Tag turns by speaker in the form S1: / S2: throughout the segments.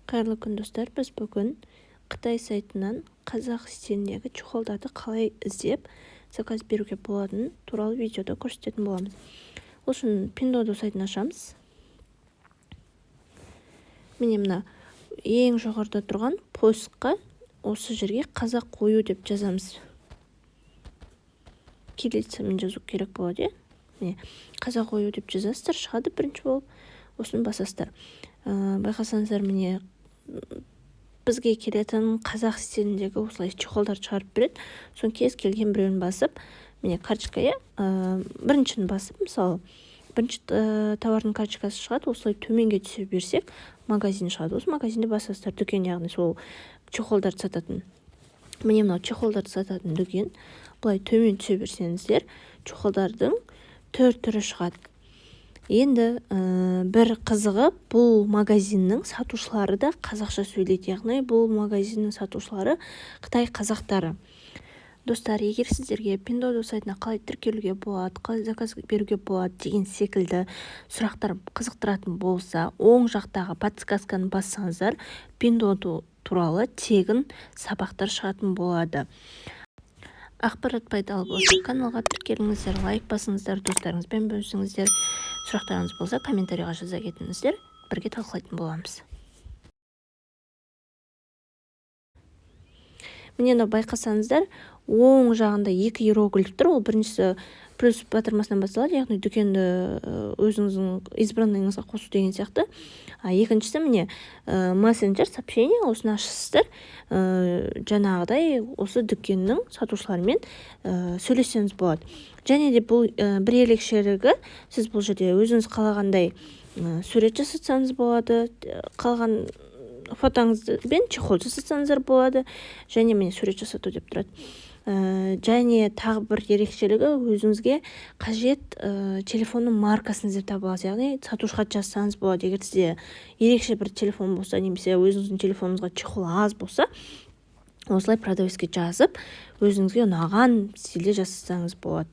S1: Қайырлы күн достар, біз бүгін Қытай сайтынан қазақ стиліндегі чехолдарды қалай іздеп заказ беруге болатыны туралы видеода көрсететін боламыз. Ол үшін Pinduoduo сайтын ашамыз. Міне мына ең жоғарыда тұрған поискқа осы жерге қазақ қою деп жазамыз. Кириллицамен жазу керек болады. Міне қазақ қою деп жазасыздар, шығады бірінші болып. Осыны басасыздар. Байқасаңыздар, міне бізге келетін қазақ стиліндегі осылай чехолдар шығарып береді. Соны кез келген біреуін басып, міне карточкаға біріншіні басып, мысалы бірінші товардың карточкасы шығады, осылай төменге түсе берсек, магазин шығады. Осы магазинде басасыздар, дүкен, яғни сол чехолдарды сататын. Міне мынау чехолдарды сататын дүкен. Бұлай төмен түсе берсеңіздер, чехолдардың түрі шығады. Енді бір қызығы, бұл магазиннің сатушылары да қазақша сөйлейді, яғни бұл магазиннің сатушылары Қытай қазақтары. Достар, егер сіздерге Pinduoduo сайтына қалай тіркелуге болады, қалай заказ беруге болады деген секілді сұрақтар қызықтыратын болса, оң жақтағы подсказканы бассаңыздар, Pinduoduo туралы тегін сабақтар шығатын болады. Ақпарат пайдалы болса, каналға тіркеліңіздер, лайк басыңыздар, достарыңызбен бөлісіңіздер. Сұрақтарыңыз болса, комментарийға жаза кетіңіздер, бірге талқылайтын боламыз. Міне байқасаңыздар, оң жағында екі иероглиф тұр. Ол біріншісі плюс батырмасынан басталады, яғни дүкенді өзіңіздің избранныйыңызға қосу деген сияқты. Екіншісі міне мессенджер сообщение, осыны ашасыздар. Жаңағыдай осы дүкеннің сатушыларымен сөйлессеңіз болады. Және де бұл бір ерекшелігі, сіз бұл жерде өзіңіз қалағандай сурет жасатсаңыз болады, қалған фотоңызбен чехол жасатсаңыздар болады, және міне сурет жасату деп тұрады. Және тағы бір ерекшелігі, өзіңізге қажет телефонның маркасын іздеп таба аласыз, яғни сатушыға жазсаңыз болады. Егер сізде ерекше бір телефон болса, немесе өзіңіздің телефоныңызға чехол аз болса, осылай продавецке жазып, өзіңізге ұнаған стилде жасасаңыз болады.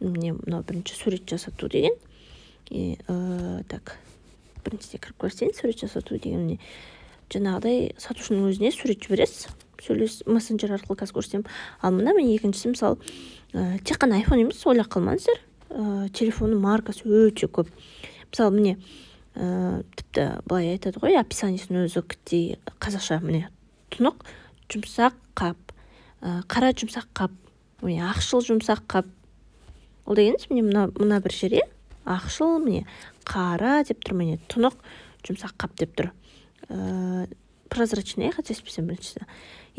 S1: Міне мынау бірінші сурет жасату деген. Так, біріншіде кіріп көрсең, сурет жасату деген жаңағыдай сатушының өзіне сурет жібересіз. Мессенджер арқылы қазір көрсем. Ал мына мен екіншісі, мысалы, тек қана iPhone емес, ойлап қалмаңыздар. Телефонның маркасы өте көп. Мысалы, міне тіпті былай айтады ғой, описаниесінің өзі күттей қазақша, міне тұнық жұмсақ қап, қара жұмсақ қап, міне ақшыл жұмсақ қап. Ол дегеніз, міне мына бір жерге ақшыл, міне қара деп тұр, міне тұнық жұмсақ қап деп тұр. Прозрачный, қателеспесем біріншісі.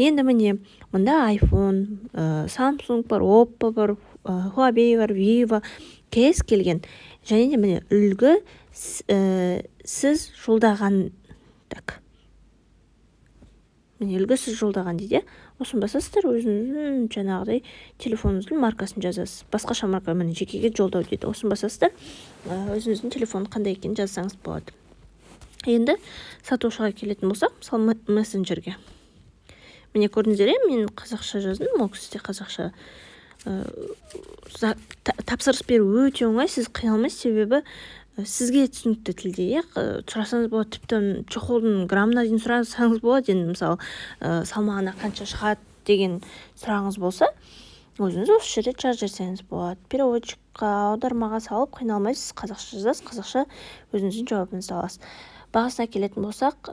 S1: Енді міне мында iPhone, Samsung бар, Oppo бар, Huawei бар, Vivo, кез келген. Және де міне үлгі сіз жолдаған, так. Міне үлгі сіз жолдаған дейді. Осын басасыздар, өзіңіздің жаңағыдай телефоныңыздың маркасын жазасыз. Басқаша марка, міне жекеге жолдау дейді. Осын басасыздар, өзіңіздің телефонын қандай екенін жазсаңыз болады. Енді сатушыға келетін болсақ, мысалы мессенджерге. Міне көрдіңіздер, мен қазақша жаздым, ол кісі де қазақша. Тапсырыс беру өте оңай, сіз қиналмайсыз, себебі сізге түсінікті тілде. Сұрасаңыз болады, тіпті чехолдың граммына дейін сұрасаңыз болады. Енді мысалы салмағына қанша шығады деген сұрағыңыз болса, өзіңіз осы жерде жазып жіберсеңіз болады. Переводчикқа, аудармаға салып қиналмайсыз, қазақша жазасыз, қазақша өзіңіздің жауабыңызды аласыз. Бағасына келетін болсақ,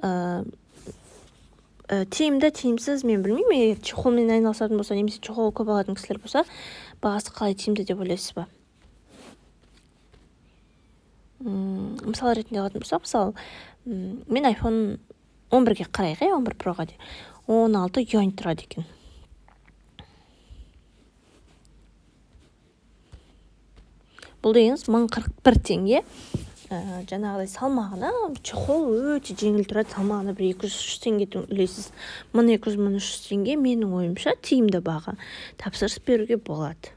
S1: тиімді, тиімсіз, мен білмеймін. Егер чехолмен айналысатын болса, немесе чехол көп алатын кісілер болса, бағасы қалай тиімді деп ойлайсыз ба? Мысал ретінде алатын болсақ, мысалы, мен iPhone 11-ге қарайық, 11 Pro-ға де 16 юань тұрады екен. Бұл дегеніз 1041 теңге. Жаңағыдай салмағына чехол өте жеңіл тұрады, салмағына бір 200-300 теңге үлейсіз. 1200-1300 теңге менің ойымша тиімді баға. Тапсырыс беруге болады.